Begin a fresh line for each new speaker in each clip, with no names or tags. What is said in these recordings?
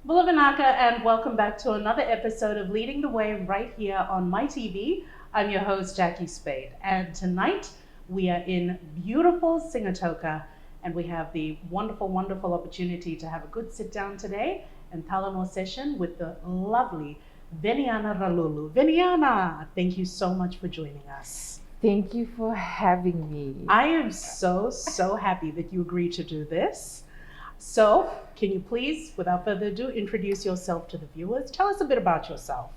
Bulavanaka, and welcome back to another episode of Leading the Way right here on MaiTV. I'm your host, Jacquee Speight, and tonight we are in beautiful Sigatoka, and we have the wonderful opportunity to have a good sit down today and Talamo session with the lovely Veniana Ralulu. Veniana, thank you so much for joining us.
Thank you for having me.
I am so happy that you agreed to do this. So, can you please, without further ado, introduce yourself to the viewers? Tell us a bit about yourself.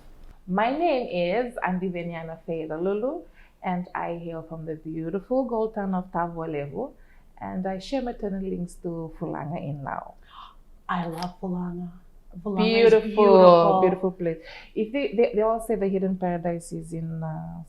My name is Veniana Ralulu, and I hail from the beautiful gold town of Tavolevo, and I share maternal links to Fulanga in Lao.
I love Fulanga.
Beautiful place. If they all say the hidden paradise is in
No,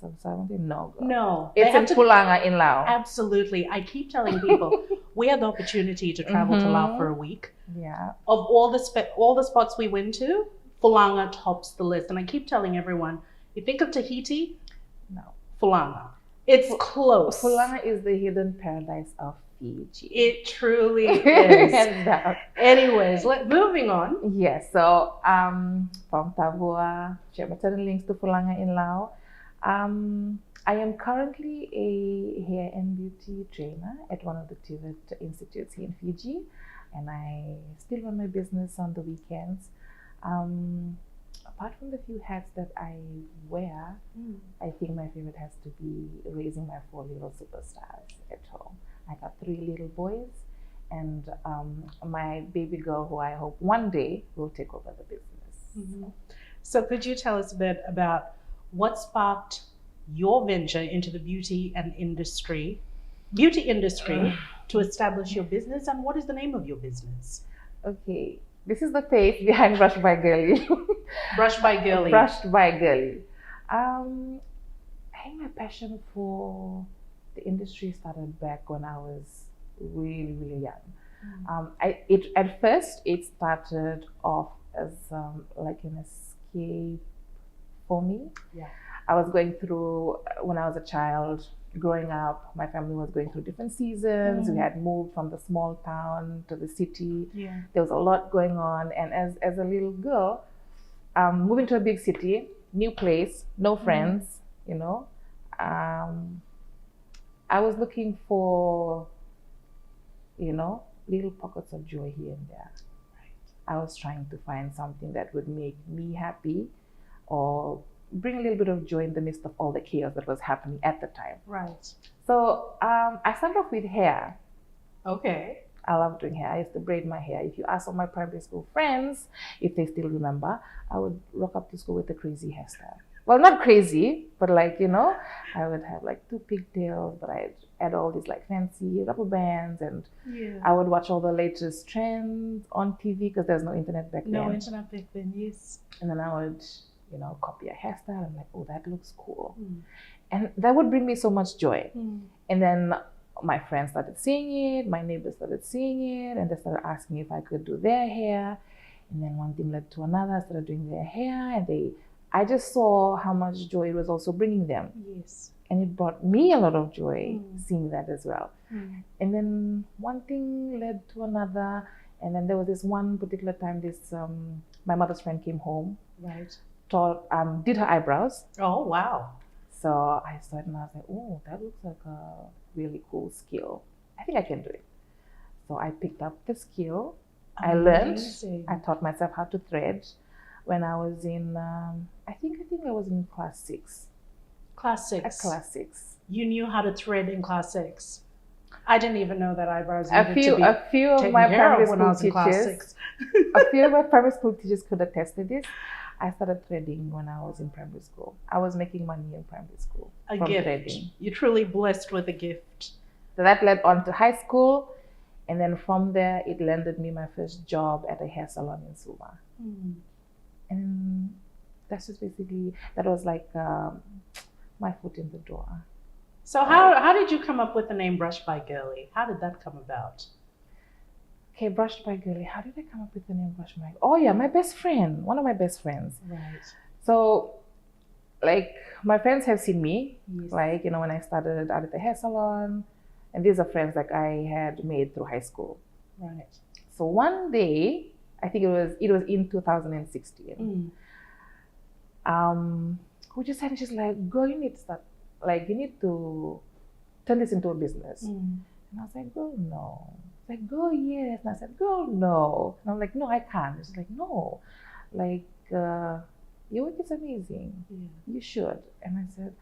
it's in Fulanga in Lao.
Absolutely. I keep telling people we had the opportunity to travel to Lao for a week.
Yeah.
Of all the spots we went to, Fulanga tops the list. And I keep telling everyone, you think of Tahiti?
No.
Fulanga. It's close.
Fulanga is the hidden paradise of Fiji.
It truly is. Anyways, moving on.
Yes, so from Tavua, share maternal links to Fulanga in Lao. I am currently a hair and beauty trainer at one of the TVET institutes here in Fiji, and I still run my business on the weekends. Apart from the few hats that I wear, I think my favorite has to be raising my 4 little superstars at home. I got 3 little boys and my baby girl, who I hope one day will take over the business.
Mm-hmm. So could you tell us a bit about what sparked your venture into the beauty industry to establish your business, and what is the name of your business?
Okay, this is the face behind Brushed by Girly.
Brushed by Girly.
Brushed by Girly. I think my passion for the industry started back when I was really young. At first it started off as like an escape for me.
Yeah.
I was going through, when I was a child, growing up, my family was going through different seasons. We had moved from the small town to the city.
Yeah.
There was a lot going on, and as a little girl, moving to a big city, new place, no friends, you know, I was looking for, you know, little pockets of joy here and there.
Right.
I was trying to find something that would make me happy or bring a little bit of joy in the midst of all the chaos that was happening at the time.
Right.
So I started off with hair.
Okay.
I love doing hair. I used to braid my hair. If you ask all my primary school friends, if they still remember, I would rock up to school with a crazy hairstyle. Well, not crazy, but like, you know, I would have like 2 pigtails, but I'd add all these like fancy rubber bands, and I would watch all the latest trends on TV because there's no internet back then.
No internet back then, yes.
And then I would, you know, copy a hairstyle and like, oh, that looks cool. And that would bring me so much joy. And then my friends started seeing it, my neighbors started seeing it, and they started asking if I could do their hair. And then one thing led to another. I started doing their hair, and I just saw how much joy it was also bringing them.
Yes.
And it brought me a lot of joy seeing that as well. And then one thing led to another. And then there was this one particular time, my mother's friend came home.
Right.
Did her eyebrows.
Oh, wow.
So I started and I was like, oh, that looks like a really cool skill. I think I can do it. So I picked up the skill. I learned. I taught myself how to thread when I was in, I think I was in class 6.
Class 6?
At class 6.
You knew how to thread in class 6? I didn't even know that eyebrows
a few of my primary school teachers, a few of my primary school teachers could attest to this. I started threading when I was in primary school. I was making money in primary school from threading.
You're truly blessed with a gift.
So that led on to high school, and then from there it landed me my first job at a hair salon in Suva. And that's just basically, that was like my foot in the door.
So how did you come up with the name Brushed by Girly? How did that come about?
Okay, Brushed by Girly. How did I come up with the name Brushed by? Oh yeah, my best friend, one of my best friends.
Right.
So, like, my friends have seen me, like, you know, when I started out at the hair salon, and these are friends like I had made through high school.
Right.
So one day, I think it was in 2016. We just said, she's like, girl, you need to start, like, you need to turn this into a business. And I was like, girl, no. She's like, girl, yes. And I said, girl, no. And I'm like, no, I can't. She's like, no. Like, your work is amazing. You should. And I said,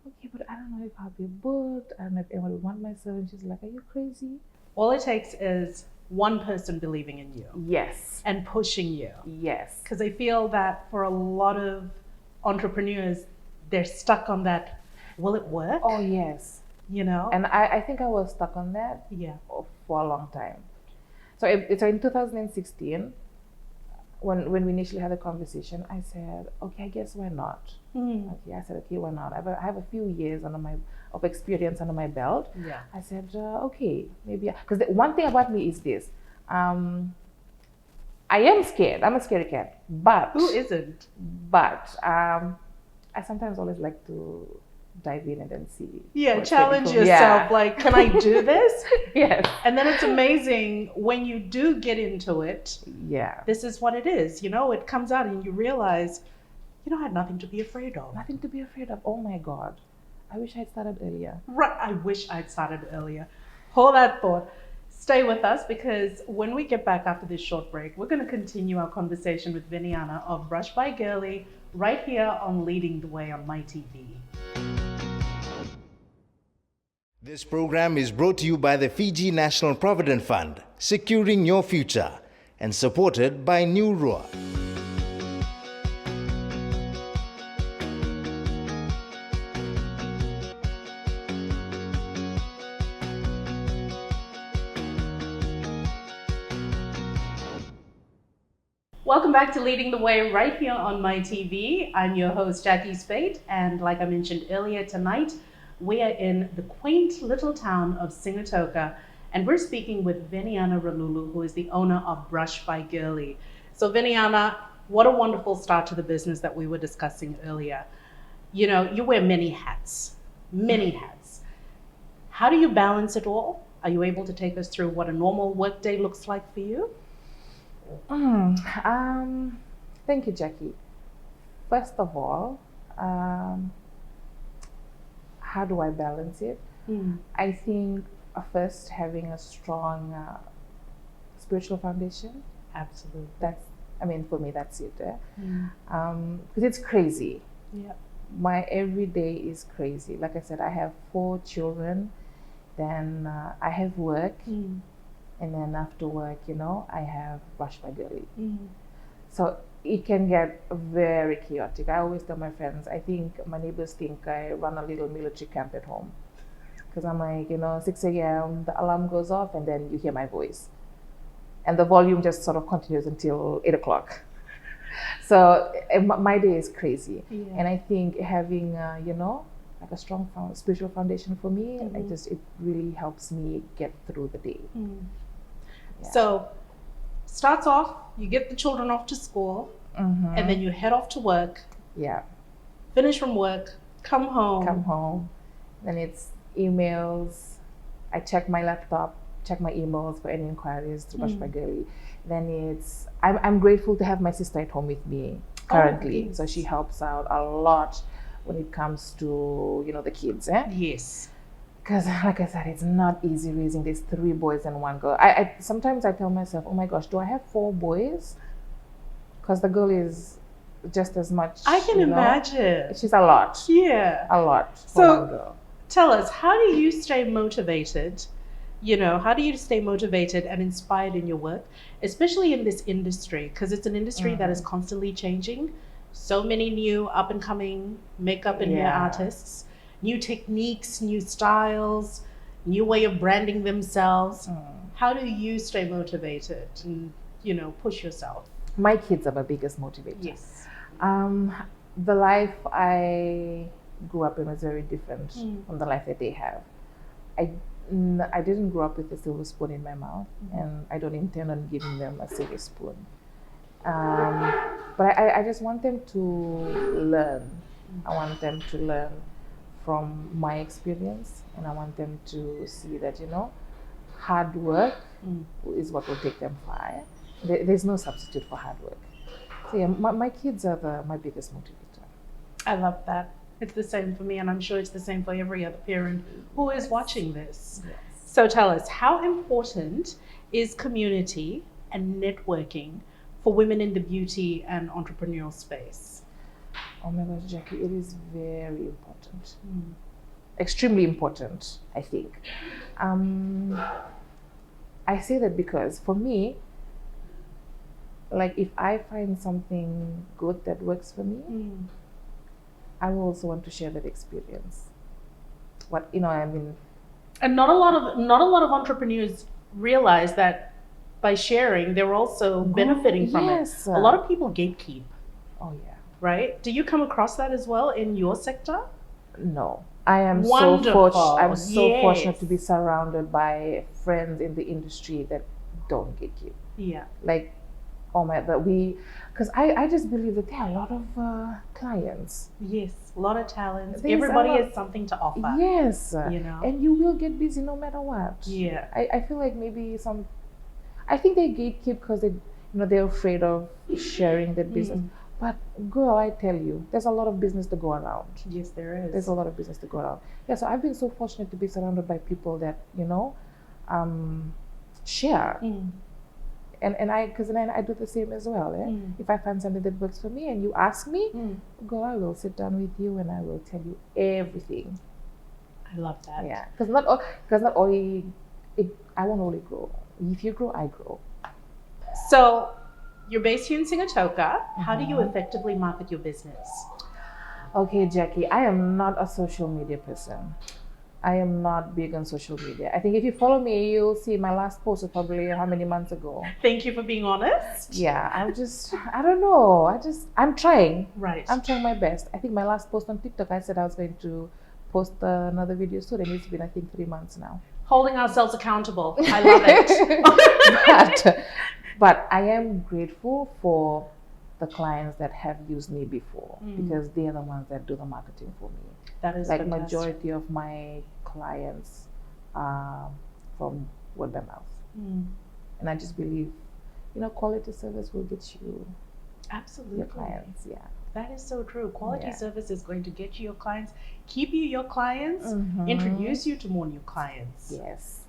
okay, but I don't know if I'll be booked. I don't know if anyone will want my service. She's like, are you crazy?
All it takes is one person believing in you.
Yes.
And pushing you.
Yes.
Because I feel that for a lot of entrepreneurs, they're stuck on that, will it work?
Oh, yes.
You know?
And I think I was stuck on that for a long time. So in 2016, when we initially had a conversation, I said, okay, I guess why not? Okay, I said, okay, why not? I have a few years of experience under my belt.
Yeah.
I said, okay, maybe, because one thing about me is this. I am scared. I'm a scaredy cat. But
who isn't?
But I sometimes always like to dive in and then see.
Yeah, challenge yourself. Yeah. Like, can I do this?
Yes.
And then it's amazing when you do get into it.
Yeah.
This is what it is. You know, it comes out and you realize, you know, I had nothing to be afraid of.
Nothing to be afraid of. Oh my God. I wish I'd started earlier.
Right. I wish I'd started earlier. Hold that thought. Stay with us, because when we get back after this short break, we're going to continue our conversation with Veniana of Brush by Girly right here on Leading the Way on MaiTV.
This program is brought to you by the Fiji National Provident Fund, securing your future, and supported by Niurua.
Welcome back to Leading the Way right here on MaiTV. I'm your host, Jacquee Speight, and like I mentioned earlier, tonight we are in the quaint little town of Sigatoka, and we're speaking with Veniana Ralulu, who is the owner of Brush by Girly. So Veniana, what a wonderful start to the business that we were discussing earlier. You know, you wear many hats, many hats. How do you balance it all? Are you able to take us through what a normal workday looks like for you?
Thank you, Jacquee. First of all, how do I balance it? I think first having a strong spiritual foundation.
Absolutely.
For me, that's it. Because it's crazy.
Yeah.
My everyday is crazy. Like I said, I have 4 children. Then I have work. And then after work, you know, I have Brush by Girly. So it can get very chaotic. I always tell my friends, I think my neighbors think I run a little military camp at home. Because I'm like, you know, 6 a.m., the alarm goes off and then you hear my voice. And the volume just sort of continues until 8 o'clock. So my day is crazy. Yeah. And I think having, you know, like a strong spiritual foundation for me, it really helps me get through the day. Yeah.
So starts off, you get the children off to school, and then you head off to work.
Yeah.
Finish from work, come home.
Then it's emails. I check my laptop, check my emails for any inquiries through Brush by Girly. Then I'm grateful to have my sister at home with me currently. So she helps out a lot when it comes to, you know, the kids.
Yes.
Because like I said, it's not easy raising these 3 boys and 1 girl. I sometimes I tell myself, oh my gosh, do I have 4 boys? Because the girl is just as much.
I can imagine.
She's a lot.
Yeah.
A lot for 1 girl.
Tell us, how do you stay motivated? You know, how do you stay motivated and inspired in your work, especially in this industry? Because it's an industry that is constantly changing. So many new up and coming makeup and hair artists. New techniques, new styles, new way of branding themselves. How do you stay motivated and, you know, push yourself?
My kids are my biggest motivator.
Yes.
The life I grew up in was very different from the life that they have. I didn't grow up with a silver spoon in my mouth, and I don't intend on giving them a silver spoon. But I just want them to learn. I want them to learn from my experience, and I want them to see that, you know, hard work is what will take them far. there's no substitute for hard work. So yeah, my kids are my biggest motivator.
I love that. It's the same for me, and I'm sure it's the same for every other parent who is watching this.
Yes.
So tell us, how important is community and networking for women in the beauty and entrepreneurial space?
Oh my gosh, Jackie, it is very important. Extremely important, I think. I say that because for me, like if I find something good that works for me, I will also want to share that experience.
And not a lot of entrepreneurs realize that by sharing, they're also benefiting from it. A lot of people gatekeep.
Oh yeah.
Right? Do you come across that as well in your sector?
No. I am
Wonderful.
I'm so fortunate to be surrounded by friends in the industry that don't gatekeep.
Yeah.
Like, oh my, because I just believe that there are a lot of clients.
Yes, a lot of talents.
There's
Everybody has something to offer.
Yes.
You know?
And you will get busy no matter what.
Yeah.
I feel like maybe I think they gatekeep because they're afraid of sharing their business. But girl, I tell you, there's a lot of business to go around.
Yes, there is.
There's a lot of business to go around. Yeah, so I've been so fortunate to be surrounded by people that, share. And I do the same as well. If I find something that works for me and you ask me, girl, I will sit down with you and I will tell you everything.
I love that.
Yeah, because not only I won't only grow. If you grow, I grow.
So, you're based here in Sigatoka. How do you effectively market your business?
Okay, Jackie, I am not a social media person. I am not big on social media. I think if you follow me, you'll see my last post was probably how many months ago.
Thank you for being honest.
Yeah, I don't know. I'm trying.
Right.
I'm trying my best. I think my last post on TikTok, I said I was going to post another video soon, and it's been, I think, 3 months now.
Holding ourselves accountable. I love it.
But I am grateful for the clients that have used me before because they are the ones that do the marketing for me.
That is
like
fantastic.
Majority of my clients are from word by mouth. And I just believe, quality service will get you
absolutely
your clients. Yeah.
That is so true. Quality service is going to get you your clients, keep you your clients, introduce you to more new clients.
Yes.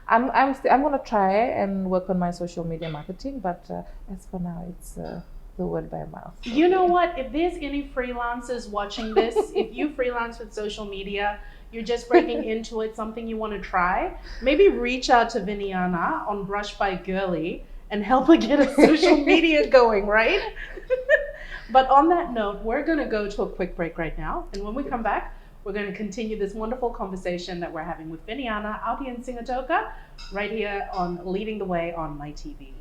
I'm going to try and work on my social media marketing, but as for now, it's the word by mouth.
You know what? If there's any freelancers watching this, if you freelance with social media, you're just breaking into it, something you want to try, maybe reach out to Veniana on Brush by Girly and help her get a social media going, right? But on that note, we're going to go to a quick break right now. And when we come back, we're going to continue this wonderful conversation that we're having with Veniana out here in Sigatoka, right here on Leading the Way on MaiTV.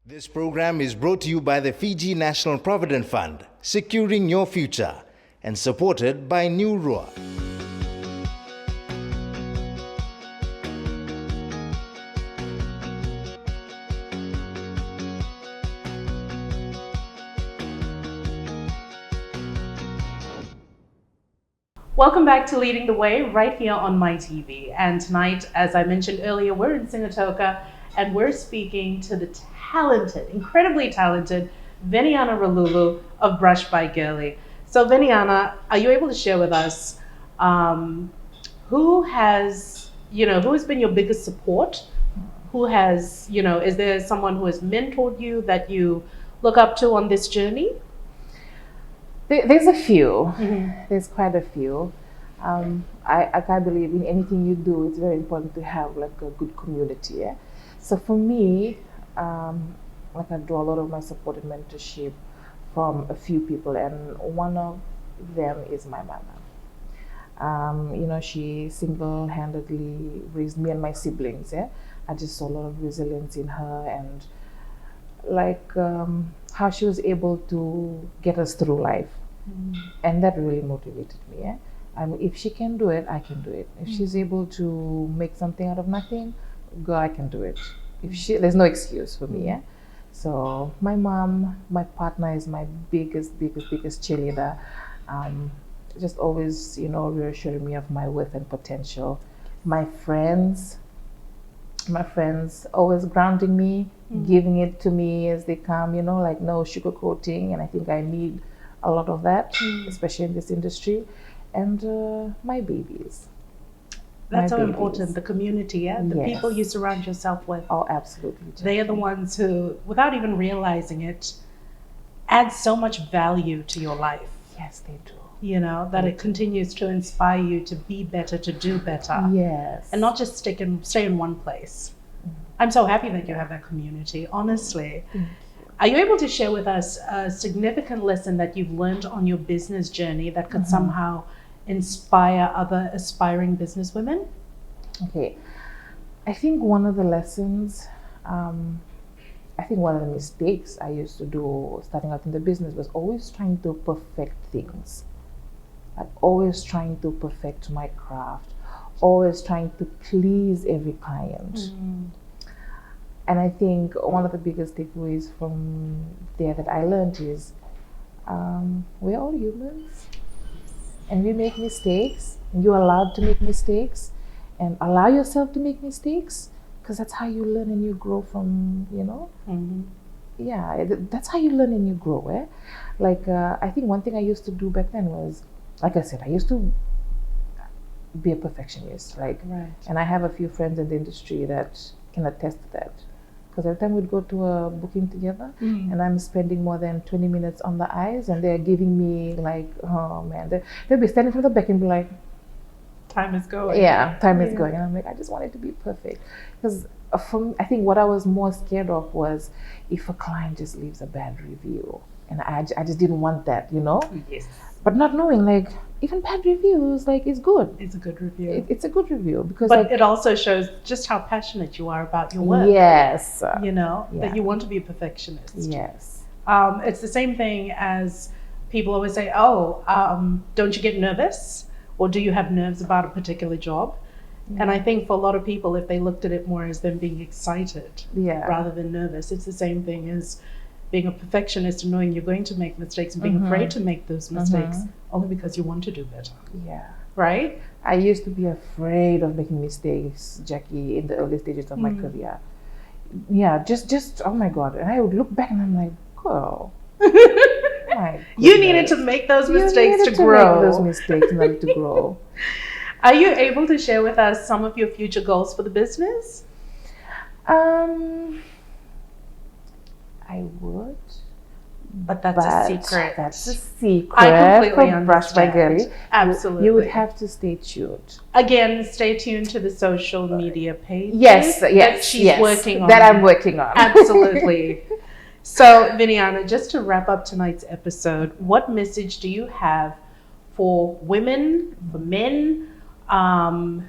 This program is brought to you by the Fiji National Provident Fund, securing your future, and supported by Niurua.
Welcome back to Leading the Way right here on MaiTV. And tonight, as I mentioned earlier, we're in Sigatoka and we're speaking to the talented, incredibly talented Veniana Ralulu of Brush by Girly. So Veniana, are you able to share with us who has been your biggest support? Who has, is there someone who has mentored you that you look up to on this journey?
There's a few. There's quite a few. I can't believe in anything you do, it's very important to have like a good community. Yeah? So for me, I draw a lot of my support and mentorship from a few people, and one of them is my mama. She single-handedly raised me and my siblings. Yeah, I just saw a lot of resilience in her, and how she was able to get us through life. And that really motivated me. Yeah? If she can do it, I can do it. If she's able to make something out of nothing, girl, I can do it. There's no excuse for me. Yeah? So my mom, my partner is my biggest cheerleader. Just always, reassuring me of my worth and potential. My friends, my friends always grounding me, giving it to me as they come, like no sugarcoating. And I think I need a lot of that, especially in this industry. And my babies.
That's so important, the community, yeah? The people you surround yourself with.
Oh, absolutely.
They are the ones who, without even realizing it, add so much value to your life.
Yes, they do.
That it continues to inspire you to be better, to do better.
Yes.
And not just stay in one place. I'm so happy that you have that community, honestly. Are you able to share with us a significant lesson that you've learned on your business journey that could somehow inspire other aspiring businesswomen?
Okay. I think one of the lessons, I think one of the mistakes I used to do starting out in the business was always trying to perfect things. Like always trying to perfect my craft, always trying to please every client. And I think one of the biggest takeaways from there that I learned is we're all humans and we make mistakes, and you're allowed to make mistakes, and allow yourself to make mistakes, because that's how you learn and you grow from, that's how you learn and you grow. Like I think one thing I used to do back then was, like I said, I used to be a perfectionist, and I have a few friends in the industry that can attest to that. Because every time we'd go to a booking together, and I'm spending more than 20 minutes on the eyes, and they're giving me like, oh man, they'll be standing from the back and be like,
time is going.
Yeah, time is going. And I'm like, I just want it to be perfect. Because I think what I was more scared of was if a client just leaves a bad review. And I just didn't want that,
Yes.
But not knowing, like, even bad reviews, like, it's good.
It's a good review.
It's a good review. Because,
but it also shows just how passionate you are about your work.
Yes.
That you want to be a perfectionist.
Yes.
It's the same thing as people always say, don't you get nervous? Or do you have nerves about a particular job? And I think for a lot of people, if they looked at it more as them being excited rather than nervous, it's the same thing as being a perfectionist and knowing you're going to make mistakes and being afraid to make those mistakes only because you want to do better.
Yeah.
Right?
I used to be afraid of making mistakes, Jacquee, in the early stages of my career. Yeah, just oh my God. And I would look back and I'm like, girl.
You needed to make those mistakes to grow.
Make those mistakes in order to grow.
Are you able to share with us some of your future goals for the business?
I would.
But that's a secret.
That's a secret.
I completely understand.
Brush by Girly.
Absolutely.
You would have to stay tuned.
Again, stay tuned to the social media page.
Yes,
that she's working on.
That I'm working on.
Absolutely. So, Veniana, just to wrap up tonight's episode, what message do you have for women, for men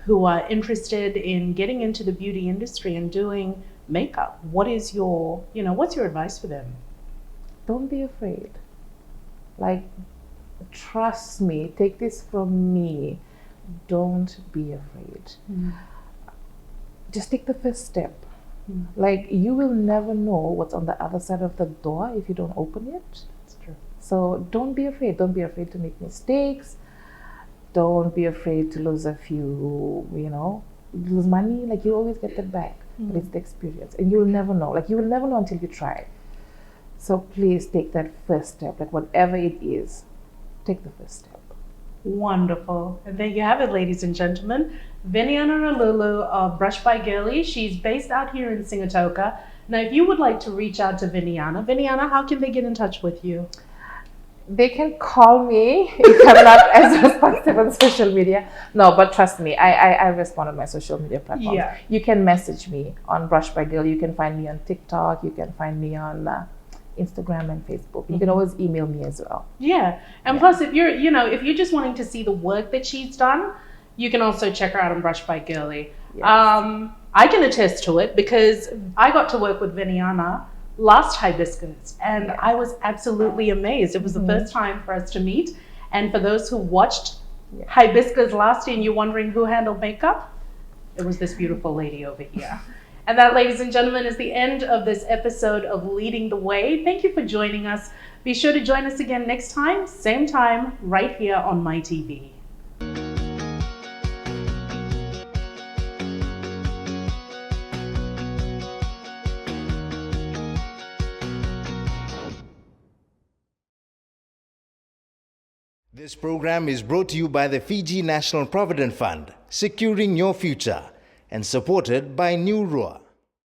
who are interested in getting into the beauty industry and doing makeup? What is your, what's your advice for them?
Don't be afraid. Like, trust me, take this from me. Don't be afraid. Just take the first step. Like, you will never know what's on the other side of the door if you don't open it.
That's true.
So don't be afraid. Don't be afraid to make mistakes. Don't be afraid to lose a few, lose money. Like, you always get that back. But it's the experience. And you'll never know. Like, you will never know until you try. So please take that first step. Like, whatever it is, take the first step.
Wonderful. And there you have it, ladies and gentlemen. Veniana Ralulu of Brush by Girly. She's based out here in Sigatoka. Now, if you would like to reach out to Veniana, how can they get in touch with you?
They can call me if I'm not as responsive on social media. No, but trust me, I respond on my social media platforms.
Yeah.
You can message me on Brush by Girl. You can find me on TikTok. You can find me on Instagram and Facebook. You can always email me as well.
Yeah. And plus, if you're, if you're just wanting to see the work that she's done, you can also check her out on Brush by Girly.
Yes.
I can attest to it because I got to work with Veniana last Hibiscus and I was absolutely amazed. It was the first time for us to meet. And for those who watched Hibiscus last year and you're wondering who handled makeup, it was this beautiful lady over here. And that, ladies and gentlemen, is the end of this episode of Leading the Way. Thank you for joining us. Be sure to join us again next time, same time, right here on MaiTV.
This program is brought to you by the Fiji National Provident Fund, securing your future, and supported by Niurua.